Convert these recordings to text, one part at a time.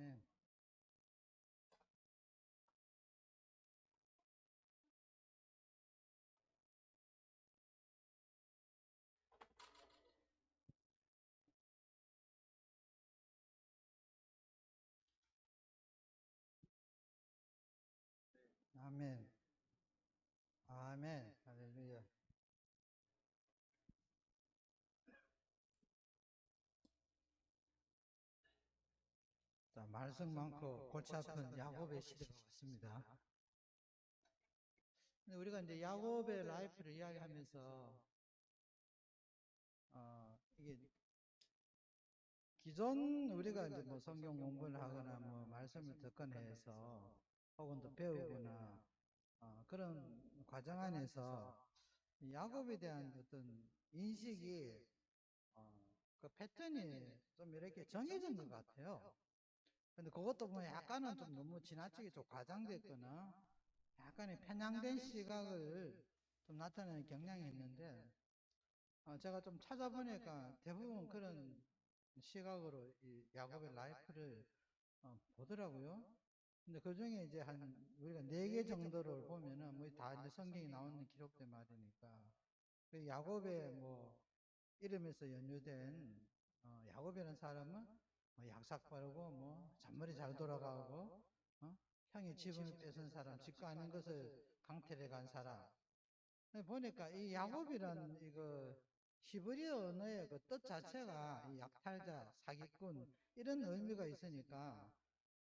아멘. 아멘. 아멘. 할렐루야. 자, 말씀 많고 골치 아픈 야곱의 시대가 왔습니다. 근데 우리가 이제 야곱의 라이프를 이야기하면서 이게 기존 우리가 이제 뭐 성경 공부를 하거나 뭐 말씀을 듣거나 해서 혹은 또 배우거나 그런 과정 안에서 야곱에 대한 어떤 인식이 그 패턴이 좀 이렇게 정해진 것 같아요. 근데 그것도 보면 약간은 좀 너무 지나치게 좀 과장됐거나 약간의 편향된 시각을 좀 나타내는 경향이 있는데 제가 좀 찾아보니까 대부분 그런 시각으로 이 야곱의 라이프를 보더라고요. 근데 그 중에 이제 한 우리가 4개 정도를 보면은 뭐 다 이제 성경에 나오는 기록된 말이니까 그 야곱의 뭐 이름에서 연유된 야곱이라는 사람은 뭐 약삭 빠르고 뭐 잔머리 잘 돌아가고 형의 지분을 뺏은 사람, 지가 아닌 것을 강탈해 간 사람. 보니까 이 야곱이란 이거 히브리어 언어의 그 뜻 자체가 이 약탈자, 사기꾼 이런 의미가 있으니까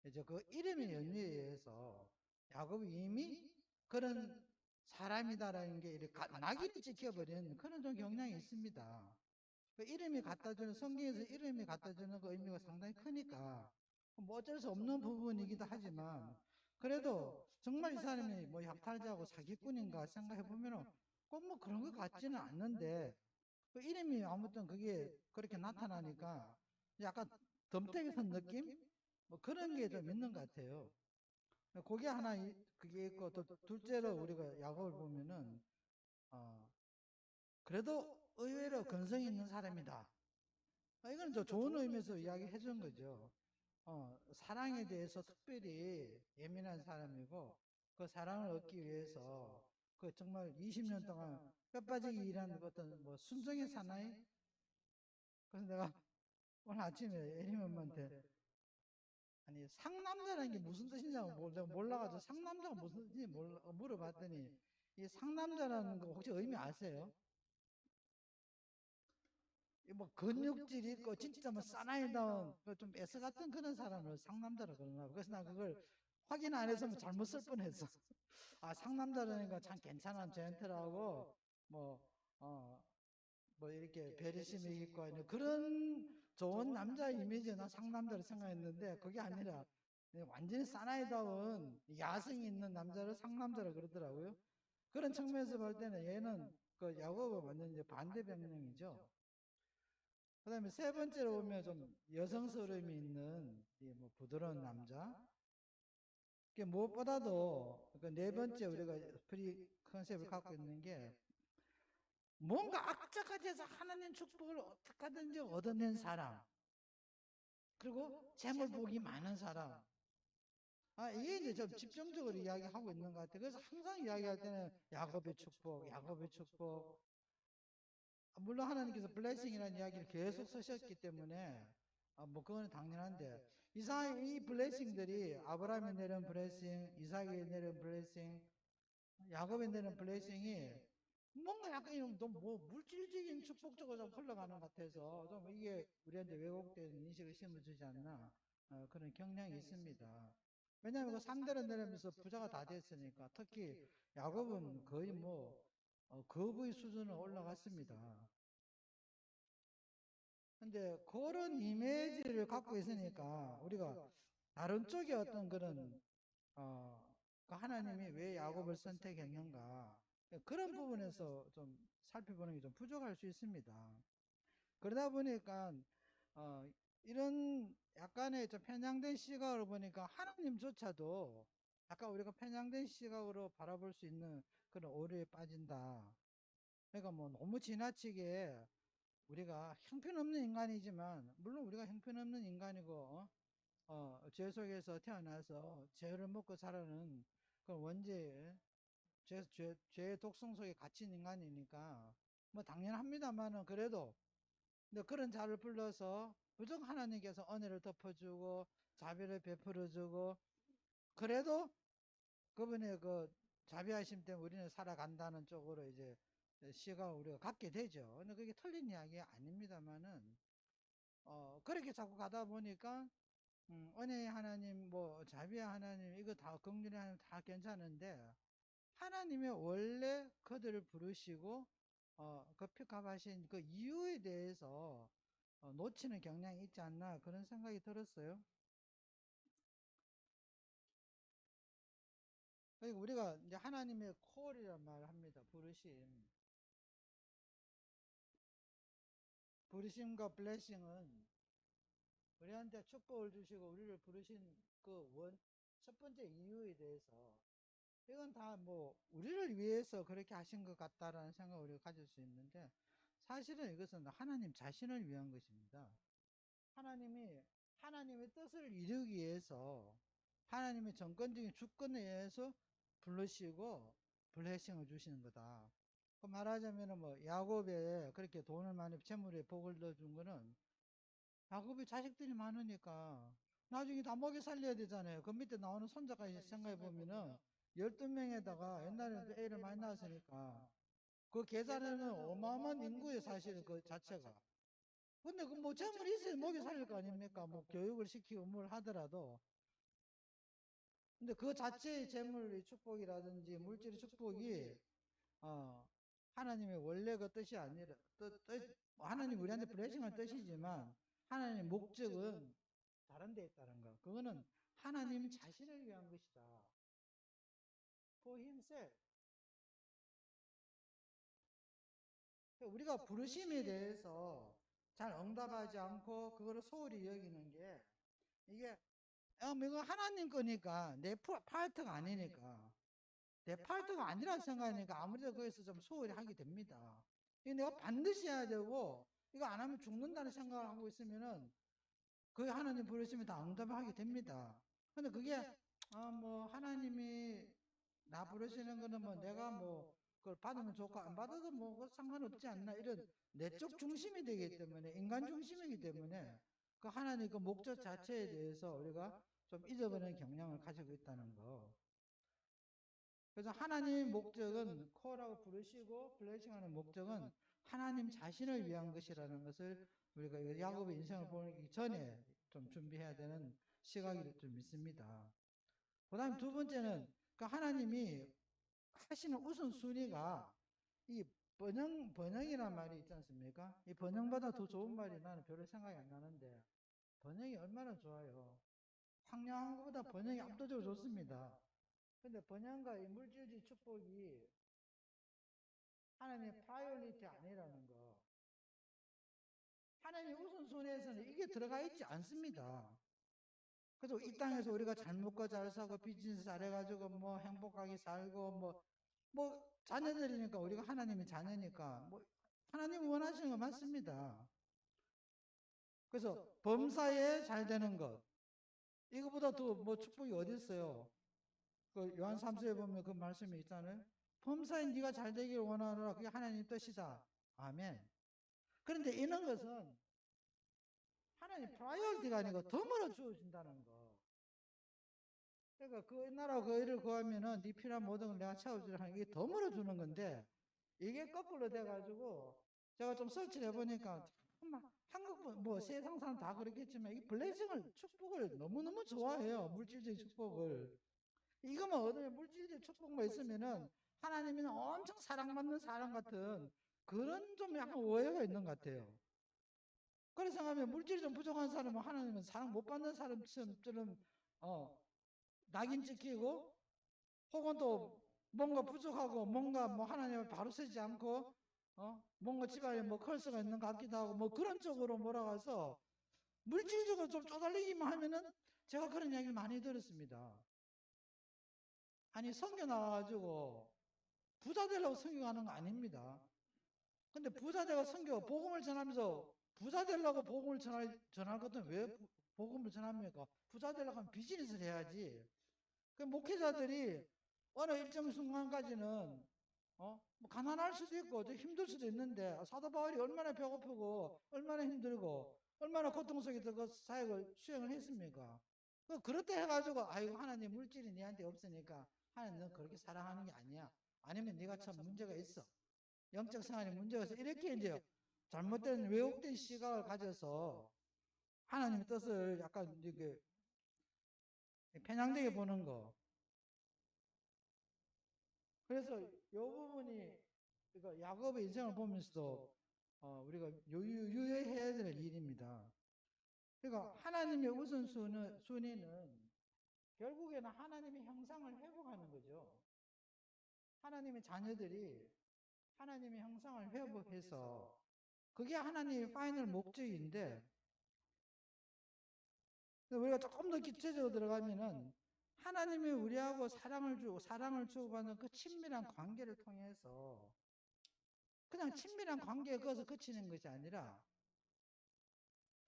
이제 그 이름의 연유에 의해서 야곱이 이미 그런 사람이다라는 게 이렇게 낙인이 찍혀버린 그런 좀 경향이 있습니다. 그 이름이 갖다 주는 성경에서 이름이 갖다 주는 그 의미가 상당히 크니까 뭐 어쩔 수 없는 부분이기도 하지만 그래도 정말 이 사람이 뭐 약탈자고 사기꾼인가 생각해 보면은 꼭 뭐 그런 것 같지는 않는데 그 이름이 아무튼 그게 그렇게 나타나니까 약간 덤태기 선 느낌 뭐 그런 게 좀 있는 것 같아요. 그게 하나 그게 있고 또 둘째로 우리가 야곱을 보면은 어 그래도 의외로 근성이 있는 사람이다. 이건 저 좋은 의미에서 이야기해 준 거죠. 사랑에 대해서 특별히 예민한 사람이고 그 사랑을 얻기 위해서 그 정말 20년 동안 뼈 빠지게 일한 어떤 뭐 순종의 사나이. 그래서 내가 오늘 아침에 애림 엄마한테 아니 상남자라는 게 무슨 뜻이냐고 내가 몰라가지고 상남자가 무슨 뜻인지 물어봤더니 이 상남자라는 거 혹시 의미 아세요? 뭐 근육질 있고 진짜 뭐 사나이다운 좀 애써 같은 그런 사람을 상남자라 그러나 그래서 나 그걸 확인 안 해서 뭐 잘못 쓸 뻔했어. 아 상남자라니까 참 괜찮은 젠틀하고 뭐 어 뭐 이렇게 배려심이 있고 하는 그런 좋은 남자 이미지나 상남자를 생각했는데 그게 아니라 완전히 사나이다운 야성이 있는 남자를 상남자라 그러더라고요. 그런 측면에서 볼 때는 얘는 그 야곱은 완전 이제 반대 변형이죠. 그 다음에 세 번째로 보면 좀 여성스러움이 있는 이뭐 부드러운 남자. 그 무엇보다도 그 네 번째 우리가 프리 컨셉을 갖고 있는 게 뭔가 악착같이 해서 하나님 축복을 어떻게 하든지 얻어낸 사람. 그리고 재물 복이 많은 사람. 이게 이제 좀 집중적으로 이야기하고 있는 것 같아요. 그래서 항상 이야기할 때는 야곱의 축복, 야곱의 축복. 물론 하나님께서 블레싱이라는 이야기를 계속 쓰셨기 때문에 뭐 그거는 당연한데 이 블레싱들이 아브라함에 내린 블레싱, 이삭에 내린 블레싱, 야곱에 내린 블레싱이 뭔가 약간 좀뭐 물질적인 축복적으로 좀 흘러가는 것 같아서 좀 이게 우리한테 왜곡된 인식을 심어주지 않나 그런 경향이 있습니다. 왜냐하면 그 상대를 내리면서 부자가 다 됐으니까 특히 야곱은 거의 뭐 거부의 수준으로 올라갔습니다. 근데 그런 이미지를 갖고 있으니까 우리가 다른 쪽에 어떤 그런 그 하나님이 왜 야곱을 선택했는가 그런 부분에서 좀 살펴보는 게 좀 부족할 수 있습니다. 그러다 보니까 이런 약간의 좀 편향된 시각으로 보니까 하나님조차도 약간 우리가 편향된 시각으로 바라볼 수 있는 그런 오류에 빠진다. 그러니까 뭐 너무 지나치게 우리가 형편없는 인간이지만 물론 우리가 형편없는 인간이고 죄 속에서 태어나서 죄를 먹고 살아는 그 원죄, 죄의 독성 속에 갇힌 인간이니까 뭐 당연합니다만은 그래도 근데 그런 자를 불러서 무조건 하나님께서 은혜를 덮어주고 자비를 베풀어주고 그래도 그분의 그 자비하심 때문에 우리는 살아간다는 쪽으로 이제 시각을 우리가 갖게 되죠. 근데 그게 틀린 이야기 아닙니다만은 그렇게 자꾸 가다 보니까 은혜의 하나님 뭐 자비의 하나님 이거 다 긍휼의 하나님 다 괜찮은데 하나님의 원래 그들을 부르시고 그 픽업하신 그 이유에 대해서 놓치는 경향이 있지 않나 그런 생각이 들었어요. 그러니까 우리가 이제 하나님의 콜이란 말을 합니다. 부르심과 블레싱은 우리한테 축복을 주시고 우리를 부르신 그 첫 번째 이유에 대해서 이건 다 뭐 우리를 위해서 그렇게 하신 것 같다라는 생각을 우리가 가질 수 있는데 사실은 이것은 하나님 자신을 위한 것입니다. 하나님이 하나님의 뜻을 이루기 위해서 하나님의 정권적인 주권에 의해서 부르시고 블레싱을 주시는 거다. 그 말하자면은 뭐 야곱에 그렇게 돈을 많이 재물에 복을 넣어준 거는 야곱이 자식들이 많으니까 나중에 다 먹여 살려야 되잖아요. 그 밑에 나오는 손자까지 생각해 보면은 12명에다가 옛날에는 또 애를 많이 낳았으니까 그 계산에는 어마어마한 인구의 사실은 그 자체가. 근데 그 뭐 재물이 있어야 먹여 살릴 거 아닙니까? 뭐 교육을 시키고 뭘 하더라도. 근데 그 자체의 재물의 축복이라든지 물질의 축복이 어 하나님의 원래 그 뜻이 아니라 하나님 우리한테 블레싱한 뜻이지만 하나님의 목적은 다른 데 있다는 거. 그거는 하나님 자신을 위한 것이다. For himself. 우리가 부르심에 대해서 잘 응답하지 않고 그거를 소홀히 여기는 게 이게 이거 하나님 거니까 내 파트가 아니니까 내 파트가 아니라 생각하니까 아무래도 거기서 좀 소홀히 하게 됩니다. 이거 내가 반드시 해야 되고 이거 안 하면 죽는다는 생각을 하고 있으면은 그 하나님 부르시면 다 응답을 하게 됩니다. 근데 그게 뭐 하나님이 나 부르시는 거는 뭐 내가 뭐 그걸 받으면 좋고 안 받아도 뭐 상관없지 않나 이런 내적 중심이 되기 때문에 인간 중심이기 때문에 그 하나님 그 목적 자체에 대해서 우리가 좀 잊어버리는 경향을 가지고 있다는 거. 그래서 하나님의 목적은 코어라고 부르시고 블레싱하는 목적은 하나님 자신을 위한 것이라는 것을 우리가 야곱의 인생을 보기 전에 좀 준비해야 되는 시각이 좀 있습니다. 그 다음 두 번째는 그 하나님이 하시는 우선순위가 이 번영이라는 말이 있지 않습니까? 이 번영보다 더 좋은 말이 나는 별로 생각이 안 나는데 번영이 얼마나 좋아요. 황량한 것보다 번영이 압도적으로 좋습니다. 근데 번영과 이 물질의 축복이 하나님의 프라이오리티 아니라는 거. 하나님의 우선순위에서는 이게 들어가 있지 않습니다. 그래서 이 땅에서 우리가 잘 먹고 잘 사고 비즈니스 잘해가지고 뭐 행복하게 살고 뭐 자녀들이니까 우리가 하나님의 자녀니까 뭐 하나님 원하시는 거 맞습니다. 그래서 범사에 잘 되는 것 이거보다 더 뭐 축복이 어디 있어요? 그 요한 3서에 보면 그 말씀이 있잖아요. 범사에 네가 잘 되기를 원하노라 그게 하나님 뜻이다. 아멘. 그런데 이런 것은 하나님 프라이어리티가 아니고 덤으로 주어진다는 거. 그러니까 그 나라 그 일을 구하면은 네 필요한 모든 걸 내가 채워주라 하는 게 덤으로 주는 건데 이게 거꾸로 돼가지고 제가 좀 설치를 해보니까 정말 한국 뭐 세상 사람 다 그렇겠지만 이 블레싱을 축복을 너무너무 좋아해요. 물질적인 축복을. 이거만 얻으면 물질적 축복만 있으면은 하나님은 엄청 사랑받는 사람 같은 그런 좀 약간 오해가 있는 것 같아요. 그래서 생각하면 물질이 좀 부족한 사람은 하나님은 사랑 못 받는 사람처럼 어 낙인 찍히고 혹은 또 뭔가 부족하고 뭔가 뭐 하나님을 바로 쓰지 않고 뭔가 집안에 뭐 컬스가 있는 것 같기도 하고 뭐 그런 쪽으로 몰아가서 물질적으로 좀 쪼달리기만 하면은 제가 그런 이야기를 많이 들었습니다. 아니 성교 나와가지고 부자 되려고 성교하는 거 아닙니다. 근데 부자 되가 성교 복음을 전하면서 부자 되려고 복음을 전할 것은 왜 복음을 전합니까? 부자 되려고 하면 비즈니스를 해야지. 그 목회자들이 어느 일정 순간까지는 뭐 가난할 수도 있고 좀 힘들 수도 있는데 사도 바울이 얼마나 배고프고 얼마나 힘들고 얼마나 고통 속에서 그 사역을 수행을 했습니까? 그럴 때 해가지고 아이고 하나님 물질이 네한테 없으니까 하나님 너 그렇게 사랑하는 게 아니야. 아니면 네가 참 문제가 있어. 영적 생활에 문제가 있어. 이렇게 이제 잘못된 왜곡된 시각을 가져서 하나님의 뜻을 약간 이게 편향되게 보는 거. 그래서 이 부분이 그러니까 야곱의 인생을 보면서도 우리가 유의해야 될 일입니다. 그러니까 하나님의 순위는 결국에는 하나님의 형상을 회복하는 거죠. 하나님의 자녀들이 하나님의 형상을 회복해서 그게 하나님의 파이널 목적인데 우리가 조금 더 구체적으로 들어가면은 하나님이 우리하고 사랑을 주고받는 그 친밀한 관계를 통해서 그냥 친밀한 관계에 거기서 그치는 것이 아니라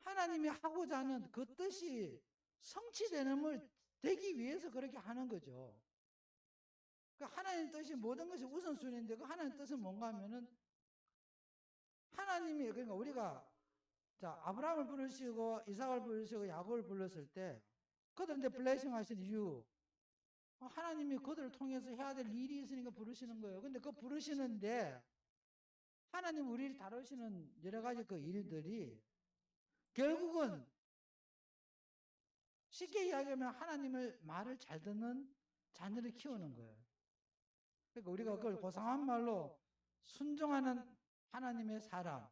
하나님이 하고자 하는 그 뜻이 되기 위해서 그렇게 하는 거죠. 그 하나님 뜻이 모든 것이 우선순위인데 그 하나님 뜻은 뭔가 하면은 하나님이 그러니까 우리가 자 아브라함을 부르시고 이삭을 부르시고 야곱을 불렀을 때 그들한테 블레싱 하신 이유 하나님이 그들을 통해서 해야 될 일이 있으니까 부르시는 거예요. 근데 그 부르시는데 하나님 우리를 다루시는 여러 가지 그 일들이 결국은 쉽게 이야기하면 하나님을 말을 잘 듣는 자녀를 키우는 거예요. 그러니까 우리가 그걸 고상한 말로 순종하는 하나님의 사람,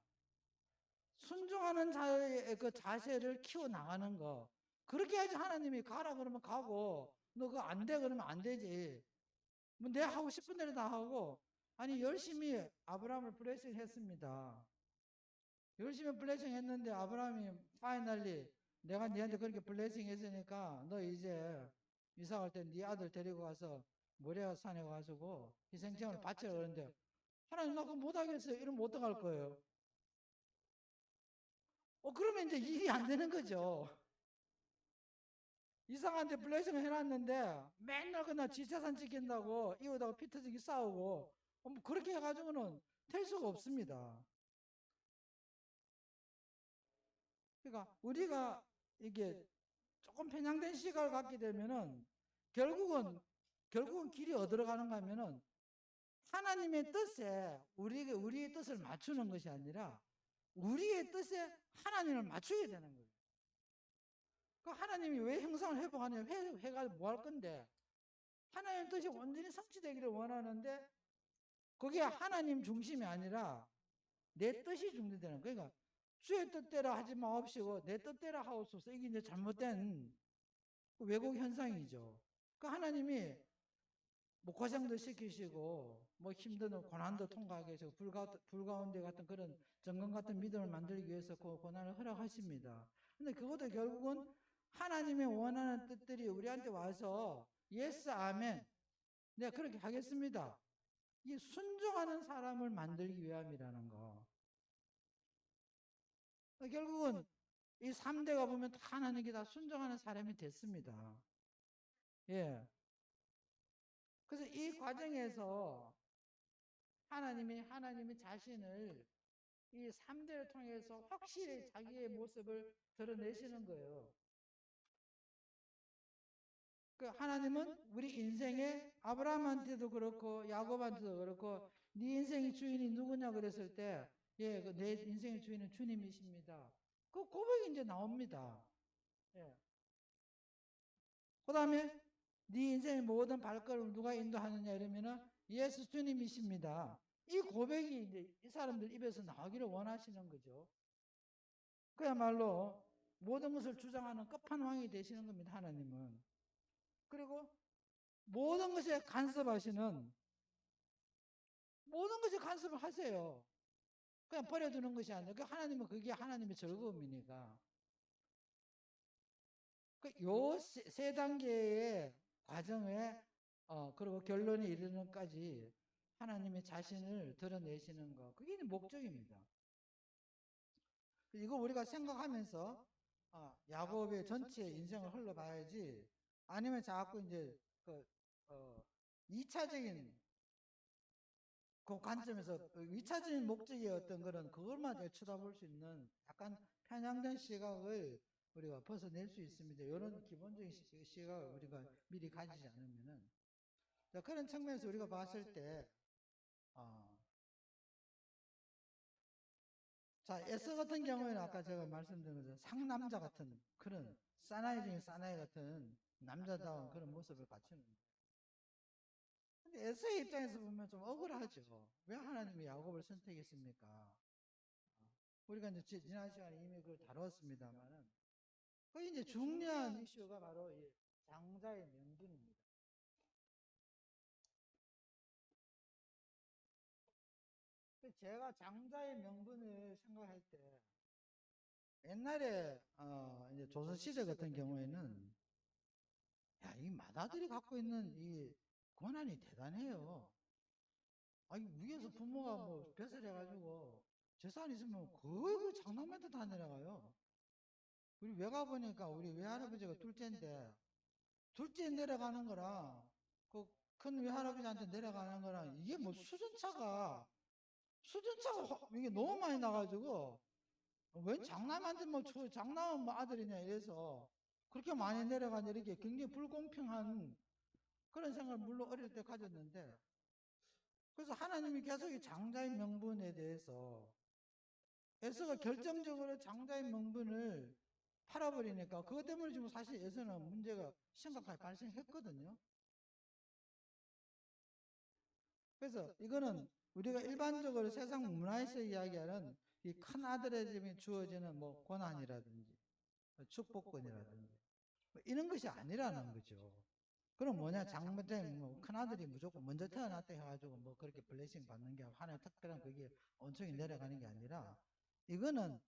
순종하는 자의 그 자세를 키워 나가는 거. 그렇게 해야지 하나님이 가라 그러면 가고, 너 그거 안 돼 그러면 안 되지. 뭐 내 하고 싶은 대로 다 하고, 아니 열심히 아브라함을 블레싱 했습니다. 열심히 블레싱 했는데 아브라함이 파이널리 내가 니한테 그렇게 블레싱 했으니까 너 이제 이사 갈 때 네 아들 데리고 가서 모리아 산에 가지고 희생제물을 바치라 그러는데 하나님 나 그거 못하겠어요. 이러면 어떡할 거예요? 그러면 이제 일이 안 되는 거죠. 이상한데 블레싱 해놨는데 맨날 그냥 지체산 지킨다고 이웃하고 피터지기 싸우고 뭐 그렇게 해가지고는 될 수가 없습니다. 그러니까 우리가 이게 조금 편향된 시각을 갖게 되면은 결국은 길이 어디로 가는가 하면은 하나님의 뜻에 우리의 뜻을 맞추는 것이 아니라 우리의 뜻에 하나님을 맞추게 되는 거예요. 그 하나님이 왜 형상을 회복하냐? 회가 뭐 할 건데? 하나님의 뜻이 완전히 성취되기를 원하는데 그게 하나님 중심이 아니라 내 뜻이 중심되는 거예요. 그러니까 주의 뜻대로 하지 마옵시고 내 뜻대로 하옵소서. 이게 이제 잘못된 왜곡 현상이죠. 그 하나님이 뭐 고생도 시키시고 뭐 힘든 고난도 통과하게 해서 불가운데 같은 그런 정금 같은 믿음을 만들기 위해서 그 고난을 허락하십니다. 근데 그것도 결국은 하나님의 원하는 뜻들이 우리한테 와서 예스 아멘 내가 그렇게 하겠습니다. 이 순종하는 사람을 만들기 위함이라는 거. 결국은 이 3대가 보면 다 하나님께 다 순종하는 사람이 됐습니다. 예. 그래서 이 과정에서 하나님이 자신을 이 3대를 통해서 확실히 자기의 모습을 드러내시는 거예요. 그 하나님은 우리 인생에 아브라함한테도 그렇고 야곱한테도 그렇고 네 인생의 주인이 누구냐 그랬을 때 예, 내 인생의 주인은 주님이십니다. 그 고백이 이제 나옵니다. 예. 그 다음에 네 인생의 모든 발걸음을 누가 인도하느냐 이러면은 예수 주님이십니다. 이 고백이 이제 이 사람들 입에서 나오기를 원하시는 거죠. 그야말로 모든 것을 주장하는 끝판왕이 되시는 겁니다, 하나님은. 그리고 모든 것에 간섭하시는 모든 것에 간섭을 하세요. 그냥 버려두는 것이 아니라 그 하나님은 그게 하나님의 즐거움이니까. 그 요 세 단계의 과정에 그리고 결론에 이르는까지 하나님의 자신을 드러내시는 거 그게 목적입니다. 이거 우리가 생각하면서 야곱의 전체 인생을 흘러봐야지, 아니면 자꾸 이제 그 어, 2차적인 그 관점에서 위차적인 목적의 어떤 그런 그것만 쳐다볼 수 있는 약간 편향된 시각을 우리가 벗어낼 수 있습니다. 이런 기본적인 시각을 우리가 미리 가지지 않으면은. 자, 그런 측면에서 우리가 봤을 때, 어, 자, 에서 같은 경우에는 아까 제가 말씀드린 것처럼 상남자 같은 그런 사나이 중에 사나이 같은 남자다운 그런 모습을 갖추는. 근데 에서의 입장에서 보면 좀 억울하죠. 왜 하나님이 야곱을 선택했습니까? 우리가 이제 지난 시간에 이미 그걸 다뤘습니다만은, 그 이제 중요한 이슈가 바로 이 장자의 명분입니다. 제가 장자의 명분을 생각할 때, 옛날에 이제 조선시대 같은 경우에는, 야, 이 맏아들이 갖고 있는 이 권한이 대단해요. 아니, 위에서 부모가 뭐 벼슬 해가지고 재산 있으면 거의 그 장남한테 다 내려가요. 우리 외가 보니까 우리 외할아버지가 둘째인데, 둘째 내려가는 거랑 그 큰 외할아버지한테 내려가는 거랑 이게 뭐 수준차가 이게 너무 많이 나가지고, 웬 장남한테 뭐 장남은 뭐 아들이냐 이래서 그렇게 많이 내려가니 이렇게 굉장히 불공평한 그런 생각을 물론 어릴 때 가졌는데, 그래서 하나님이 계속 이 장자의 명분에 대해서 에서가 결정적으로 장자의 명분을 팔아버리니까 그것 때문에 지금 사실 에서는 문제가 심각하게 발생했거든요. 그래서 이거는 우리가 일반적으로 세상 문화에서 이야기하는 이 큰 아들에게 주어지는 뭐 권한이라든지 축복권이라든지 뭐 이런 것이 아니라는 거죠. 그럼 뭐냐, 장모때 뭐 큰아들이 무조건 먼저 태어났다 해가지고 뭐 그렇게 블레싱 받는 게 하나의 특별한 그게 온종일 내려가는 게 아니라, 이거는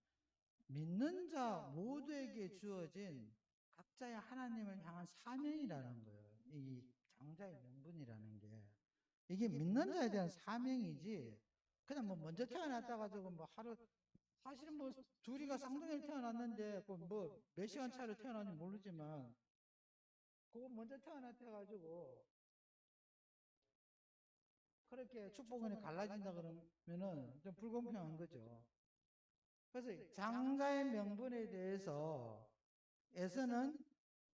믿는 자 모두에게 주어진 각자의 하나님을 향한 사명이라는 거예요. 이 장자의 명분이라는 게. 이게 믿는 자에 대한 사명이지, 그냥 뭐 먼저 태어났다 가지고 뭐 하루, 사실은 뭐 둘이가 쌍둥이를 태어났는데 그 뭐 몇 시간 차로 태어났는지 모르지만 그거 먼저 태어났다 가지고 그렇게 축복원이 갈라진다 그러면은 좀 불공평한 거죠. 그래서 장자의 명분에 대해서 에서는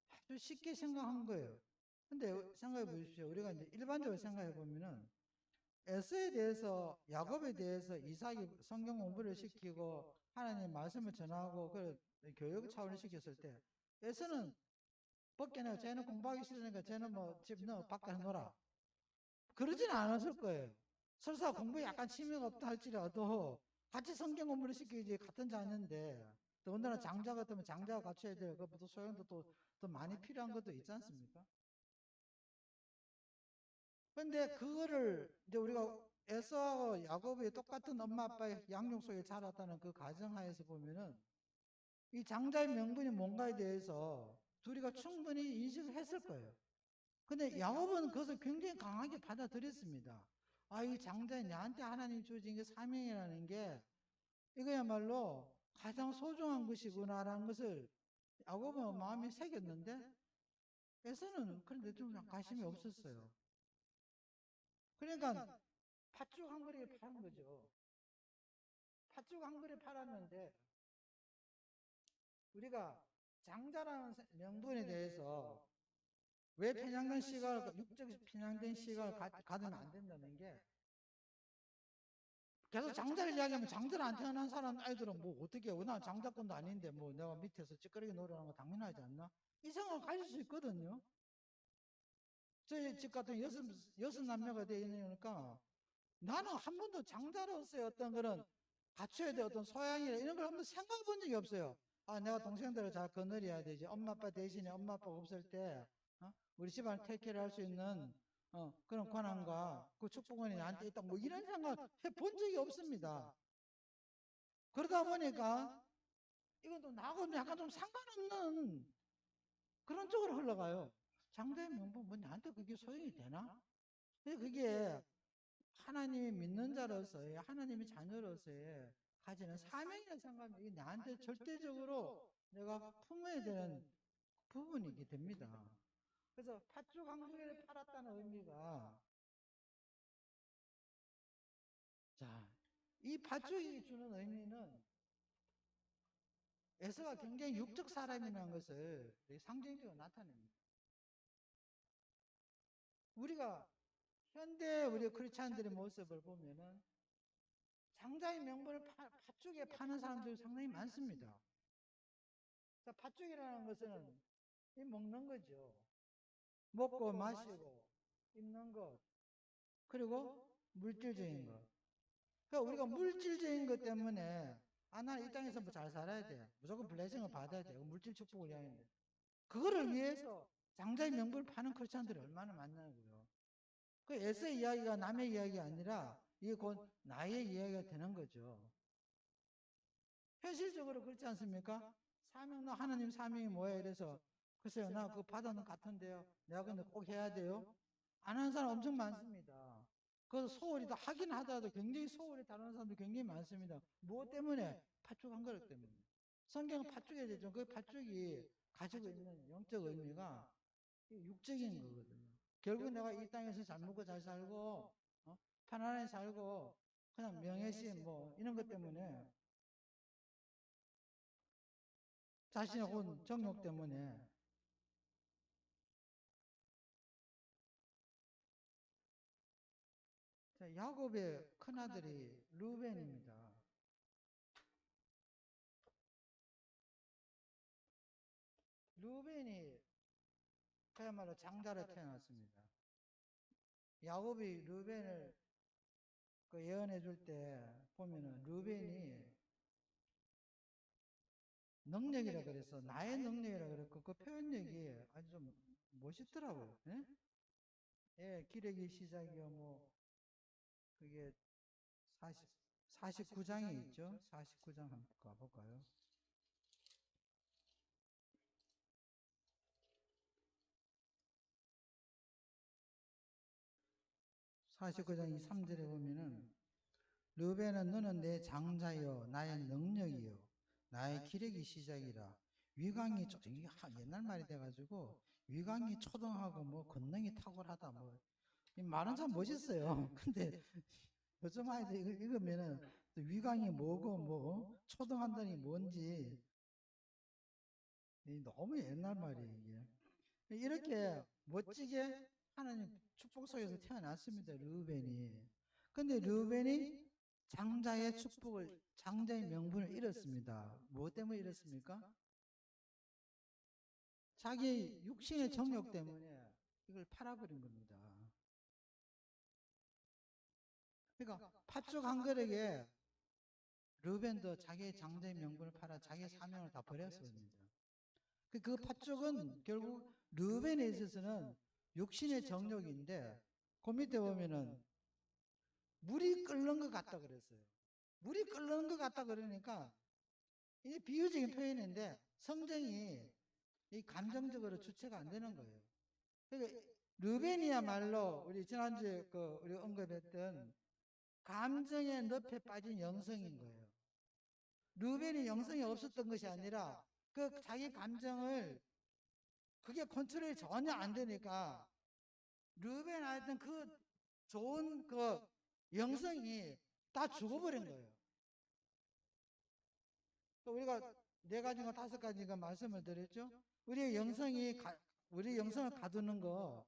아주 쉽게 생각한 거예요. 근데 생각해 보십시오. 우리가 이제 일반적으로 생각해 보면은 에서에 대해서, 야곱에 대해서 이삭이 성경 공부를 시키고 하나님의 말씀을 전하고 그 교육 차원을 시켰을 때 에서는 벗겨내, 쟤는 공부하기 싫으니까 쟤는 뭐 집 너 밖에 놀아, 그러진 않았을 거예요. 설사 공부에 약간 취미가 없다 할지라도 같이 성경 공부를 시키지, 같은 자녀인데. 더군다나 장자 같으면 장자가 갖춰야 될 것보다 소양도 또 더 많이 필요한 것도 있지 않습니까? 근데 그거를 이제 우리가 에서하고 야곱이 똑같은 엄마 아빠의 양육 속에 자랐다는 그 가정하에서 보면은 이 장자의 명분이 뭔가에 대해서 둘이가 충분히 인식을 했을 거예요. 근데 야곱은 그것을 굉장히 강하게 받아들였습니다. 아, 이 장자에 나한테 하나님 주어진 게 사명이라는 게 이거야말로 가장 소중한 것이구나라는 것을 야곱은 마음에 새겼는데, 에서는 그런데 좀 관심이 없었어요. 그러니까 팥죽 한 그릇에 파는 거죠. 팥죽 한 그릇에 팔았는데, 우리가 장자라는 명분에 대해서 왜 편향된 시각을, 육적 편향된 시각을 가지면 안 된다는 게, 계속 장자를 이야기하면 장자를 안 태어난 사람 아이들은 뭐 어떻게 해? 나 장자권도 아닌데 뭐 내가 밑에서 찌끄러기 노래하는 거 당연하지 않나? 이 생각을 가질 수 있거든요. 저희 집 같은 여섯 남매가 되어 있으니까 나는 한 번도 장자로서의 어떤 그런 갖춰야 될 어떤 소양이나 이런 걸 한번 생각해 본 적이 없어요. 아, 내가 동생들을 잘 거느려야 되지. 엄마 아빠 대신에 엄마 아빠가 없을 때 우리 집안을 테이크를 할 수 있는 그런 권한과 그 축복권이 나한테 있다. 뭐 이런 생각 해 본 적이 없습니다. 그러다 보니까 이건 또 나하고 약간 좀 상관없는 그런 쪽으로 흘러가요. 장자의 명분 뭐 나한테 그게 소용이 되나? 근데 그게 하나님이 믿는 자로서의, 하나님의 자녀로서의 가지는 사명이라고 생각하면 이게 나한테 절대적으로 내가 품어야 되는 부분이게 됩니다. 그래서 팥죽 한 그릇을 팔았다는 의미가, 자, 이 팥죽이 주는 의미는 에서가 굉장히 육적 사람이라는 것을 상징적으로 나타냅니다. 우리가 현대 우리 크리스찬들의 모습을 보면은 장자의 명분을 팥죽에 파는 사람들이 상당히 많습니다. 자, 팥죽이라는 것은 이 먹는 거죠. 먹고 마시고 입는 것, 그리고 물질적인 것. 그러니까 우리가 물질적인 것 때문에 나는 이 땅에서 뭐 잘 살아야 돼. 무조건 블레싱을 받아야 돼. 물질 축복을 위하는데. 그거를 위해서 장자의 명분을 파는 크리스찬들이 얼마나 많냐고요. 그 에서의 이야기가 남의 이야기가 아니라 이게 곧 나의 이야기가 되는 거죠. 현실적으로 그렇지 않습니까? 사명로 하나님 사명이 뭐예요? 이래서 글쎄요, 나 그거 받아는 같은데요. 내가 근데 꼭 해야 돼요? 안 하는 사람 엄청 많습니다. 그래서 소홀히 다 하긴 하더라도 굉장히 소홀히 다루는 사람도 굉장히 많습니다. 무엇 때문에? 팥죽 한 그릇 때문에. 성경은 팥죽에 대해서 그 팥죽이 가지고 있는 영적 의미가 육적인 거거든요. 결국 내가 이 땅에서 잘 먹고 잘 살고 편안하게 살고 그냥 명예심 뭐 이런 것 때문에 자신의 혼 정욕 때문에 야곱의 큰아들이 루벤입니다. 루벤이 그야말로 장자로 태어났습니다. 야곱이 루벤을 그 예언해 줄 때 보면은 루벤이 능력이라 그래서 나의 능력이라 그랬고 그 표현력이 아주 좀 멋있더라고요. 예? 예, 기레기 시작이요 뭐 그게 49장에 있죠. 49장 한번 가볼까요? 49장 이 3절에 보면은 르벤은 너는 내 장자여 나의 능력이요 나의 기력이 시작이라 위강이 이게 옛날 말이 돼가지고 위강이 초등하고 뭐 권능이 탁월하다 뭐 이 말은 참 멋있어요. 근데 요즘 아이들 이거 읽으면은 위강이 뭐고 뭐 초등한다니 뭔지 너무 옛날 말이에요 이게. 이렇게 멋지게 하나님 축복 속에서 태어났습니다. 르우벤이. 근데 르우벤이 장자의 축복을 장자의 명분을 잃었습니다. 무엇 때문에 잃었습니까? 자기 육신의 정욕 때문에 이걸 팔아버린 겁니다. 그러니까 팥죽 한 그릇에 르우벤도 자기의 장자의 명분을 팔아 자기의 사명을 다 버렸습니다. 그 팥죽은 결국 르우벤에 있어서는 육신의 정욕인데 그 밑에 보면은 물이 끓는 것 같다 그랬어요. 물이 끓는 것 같다 그러니까 이게 비유적인 표현인데 성경이 이 감정적으로 주체가 안 되는 거예요. 그러니까 르벤이야말로 우리 지난주에 우리 언급했던 감정의 늪에 빠진 영성인 거예요. 르벤이 영성이 없었던 것이 아니라 그 자기 감정을 그게 컨트롤이 전혀 안 되니까 르벤한테는 그 좋은 그 영성이 다 죽어버린 거예요. 우리가 네 가지가 다섯 가지가 말씀을 드렸죠. 우리 영성을 가두는 거,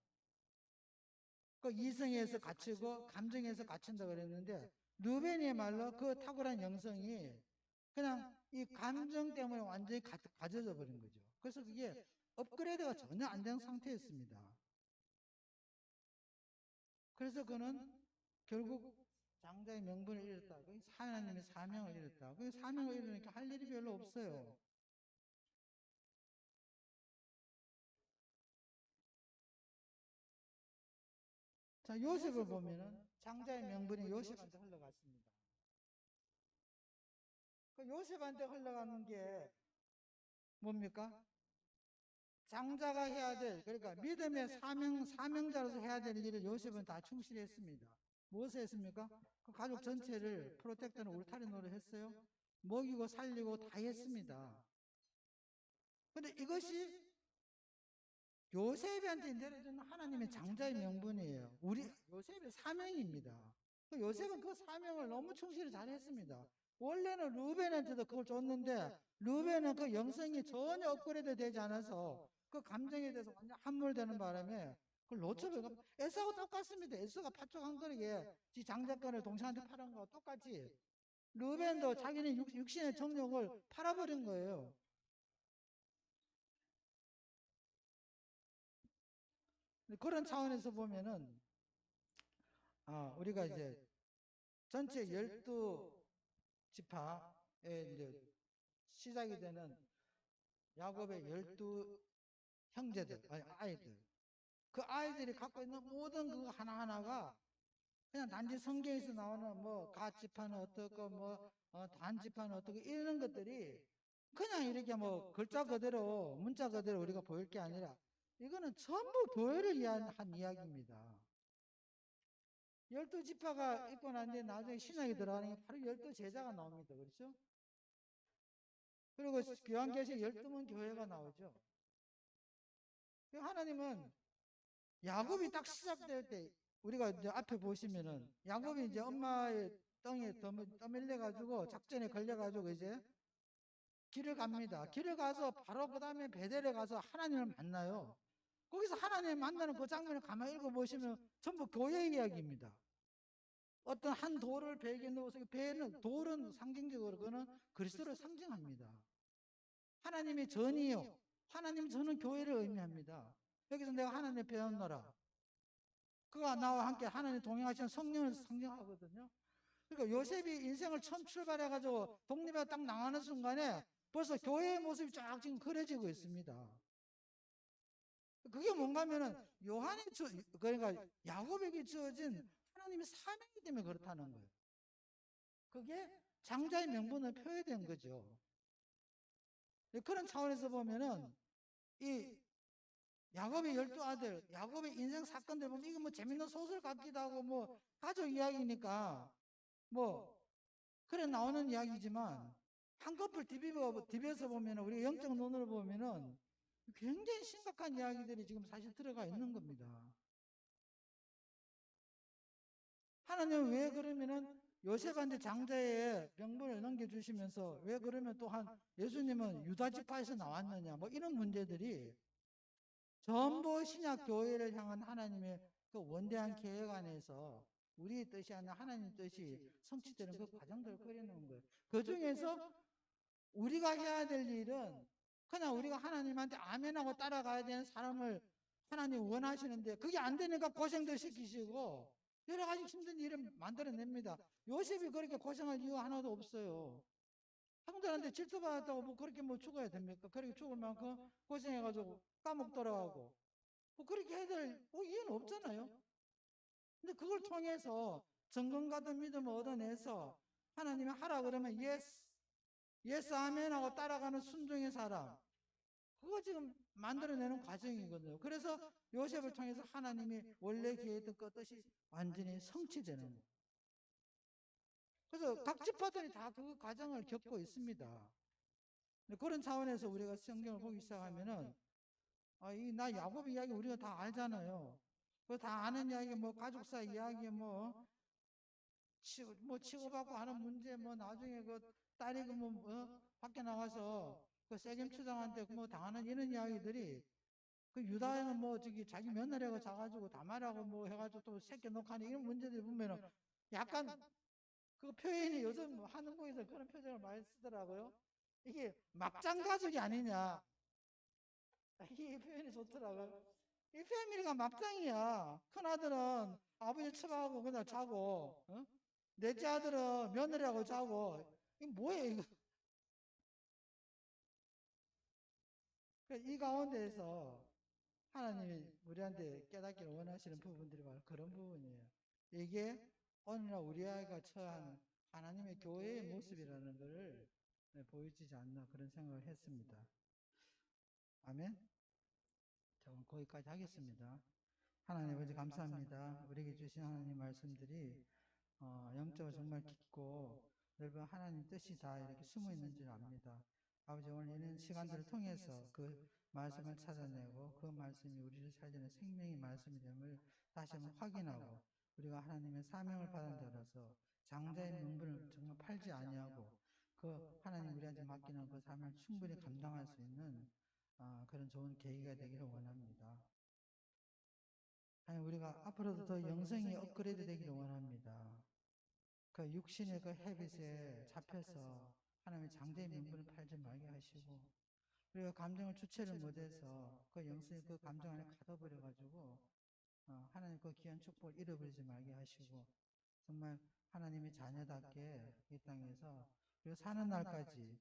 그 이성에서 갖추고 감정에서 갖춘다 그랬는데 르벤의 말로 그 탁월한 영성이 그냥 이 감정 때문에 완전히 가져져 버린 거죠. 그래서 그게 업그레이드가 전혀 안 된 상태였습니다. 그래서 그는 결국 장자의 명분을 잃었다. 하나님의 사명을 잃었다. 그 사명을 잃으니까 할 일이 별로 없어요. 자, 요셉을 보면은 장자의 명분이 요셉한테 흘러갔습니다. 그 요셉한테 흘러가는 게 뭡니까? 장자가 해야 될, 그러니까 믿음의 사명자로서 해야 될 일을 요셉은 다 충실히 했습니다. 무엇을 했습니까? 그 가족 전체를 프로텍트는 울타리노를 했어요. 먹이고 살리고 다 했습니다. 근데 이것이 요셉한테 내려준 하나님의 장자의 명분이에요. 우리 요셉의 사명입니다. 그 요셉은 그 사명을 너무 충실히 잘했습니다. 원래는 루벤한테도 그걸 줬는데 루벤은 그 영성이 전혀 업그레이드 되지 않아서 그 감정에 대해서 완전 함몰되는 바람에 그걸 놓쳐버리고 에서하고 똑같습니다. 에서가 팥죽 한 그릇에 지 장자권을 동생한테 팔은 거와 똑같이 루벤도 자기는 육신의 정욕을 팔아버린 거예요. 그런 차원에서 보면은 우리가 이제 전체 12지파의 이제 시작이 되는 야곱의 12 형제들, 아니 아이들. 그 아이들이 갖고 있는 모든 그 하나하나가 그냥 단지 성경에서 나오는 뭐 갓지파는 어떻고 뭐 단지파는 어떻고 이런 것들이 그냥 이렇게 뭐 글자 그대로 문자 그대로 우리가 보일 게 아니라 이거는 전부 교회를 위한 한 이야기입니다. 12지파가 있고 난 뒤에 나중에 신약이 들어가는 게 바로 12제자가 나옵니다. 그렇죠? 그리고 교환계시 12문 교회가 나오죠. 하나님은 야곱이 딱 시작될 때 우리가 이제 앞에 보시면은 야곱이 이제 엄마의 덩이에 떠밀려 가지고 작전에 걸려 가지고 이제 길을 갑니다. 길을 가서 바로 그 다음에 베델에 가서 하나님을 만나요. 거기서 하나님을 만나는 그 장면을 가만히 읽어보시면 전부 교회 이야기입니다. 어떤 한 돌을 배에 넣어서 배는 돌은 상징적으로 그거는 그리스도를 상징합니다. 하나님의 전이요. 하나님 전은 교회를 의미합니다. 여기서 내가 하나님의 배웠노라. 그가 나와 함께 하나님 동행하시는 성령을 상징하거든요. 그러니까 요셉이 인생을 처음 출발해가지고 독립에 딱 나가는 순간에 벌써 교회의 모습이 쫙 지금 그려지고 있습니다. 그게 뭔가 하면은 그러니까 야곱에게 주어진 하나님의 사명이 때문에 그렇다는 거예요. 그게 장자의 명분을 표현된 거죠. 그런 차원에서 보면은 이 야곱의 12아들, 야곱의 인생 사건들 보면 이거 뭐 재밌는 소설 같기도 하고 뭐 가족 이야기니까 뭐 그래 나오는 이야기지만 한꺼풀 디벼서 보면 우리 영적 눈으로 보면은 굉장히 심각한 이야기들이 지금 사실 들어가 있는 겁니다. 하나님은 왜 그러면은 요셉한테 장자의 명분을 넘겨주시면서 왜 그러면 또한 예수님은 유다 지파에서 나왔느냐 뭐 이런 문제들이 전부 신약 교회를 향한 하나님의 그 원대한 계획 안에서 우리의 뜻이 아니라 하나님 뜻이 성취되는 그 과정들을 그려놓은 거예요. 그 중에서 우리가 해야 될 일은 그냥 우리가 하나님한테 아멘하고 따라가야 되는 사람을 하나님 원하시는데 그게 안 되니까 고생도 시키시고 여러 가지 힘든 일을 만들어냅니다. 요셉이 그렇게 고생할 이유 하나도 없어요. 형들한테 질투받았다고 뭐 그렇게 뭐 죽어야 됩니까? 그렇게 죽을 만큼 고생해가지고 감옥 돌아가고 뭐 그렇게 해야 될 이유는 없잖아요. 근데 그걸 통해서 정금 같은 믿음을 얻어내서 하나님이 하라 그러면 예스 아멘 하고 따라가는 순종의 사람 그거 지금 만들어내는 과정이거든요. 그래서 요셉을 통해서 하나님이 원래 계획했던 그 뜻이 완전히 성취되는 거예요. 그래서 각 지파들이 다 그 과정을 겪고 있습니다. 그런 차원에서 우리가 성경을 보기 시작하면은 나 야곱 이야기 우리가 다 알잖아요. 그 다 아는 이야기 뭐 가족사 이야기 뭐 치고받고 하는 문제 뭐 나중에 그 딸이 밖에 나가서 그 세겜 추장한테 뭐 당하는 이런 이야기들이 그 유다에는 뭐 저기 자기 며느리하고 자가지고 다말하고 뭐 해가지고 또 새끼 놓고 하는 이런 문제들 보면은 약간 그 표현이 요즘 뭐 한국에서 그런 표현을 많이 쓰더라고요. 이게 막장 가족이 아니냐. 이 표현이 좋더라고요. 이 패밀리가 막장이야. 큰아들은 아버지 처방하고 그냥 자고, 어? 넷째 아들은 며느리하고 자고. 이게 뭐예요, 이거? 이 가운데에서 하나님이 우리한테 깨닫기를 원하시는 부분들이 바로 그런 부분이에요. 이게 오늘날 우리 아이가 처한 하나님의 교회의 모습이라는 것을 보여주지 않나 그런 생각을 했습니다. 아멘. 자, 오늘 거기까지 하겠습니다. 하나님 아버지 감사합니다. 우리에게 주신 하나님 말씀들이 영적으로 정말 깊고 넓은 하나님 뜻이 다 이렇게 숨어 있는 줄 압니다. 아버지 오늘 이런 시간들을 통해서 그 말씀을 찾아내고 그 말씀이 우리를 살리는 생명의 말씀이 됨을 다시 한번 확인하고 우리가 하나님의 사명을 받은 자로서 장자의 명분을 정말 팔지 아니하고 그 하나님 우리한테 맡기는 그 사명을 충분히 감당할 수 있는 그런 좋은 계기가 되기를 원합니다. 하나님 우리가 앞으로도 더 영성이 업그레이드 되기를 원합니다. 그 육신의 그 헤빗에 잡혀서 하나님의 장대의 명분을 팔지 말게 하시고 우리가 감정을 주체를 못해서 그 영성이 그 감정 안에 가둬버려가지고 하나님 그 귀한 축복을 잃어버리지 말게 하시고 정말 하나님의 자녀답게 이 땅에서 우리가 사는 날까지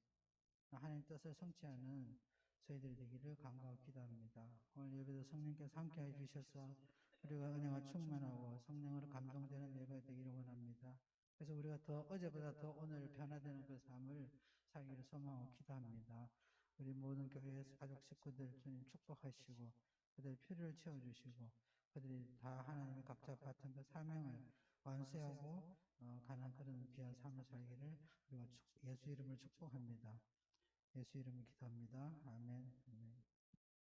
하나님 뜻을 성취하는 저희들이 되기를 간구하고 기도합니다. 오늘 예배도 성령께서 함께해 주셔서 우리가 은혜와 충만하고 성령으로 감동되는 예배가 되기를 원합니다. 그래서 우리가 더 어제보다 더 오늘 변화되는 그 삶을 살기를 소망하고 기도합니다. 우리 모든 교회 가족 식구들 주님 축복하시고 그들의 필요를 채워주시고 그들이 다 하나님의 각자 같은 그 사명을 완수하고 가는 그런 귀한 삶을 살기를 우리가 예수 이름을 축복합니다. 예수 이름으로 기도합니다. 아멘. 아멘.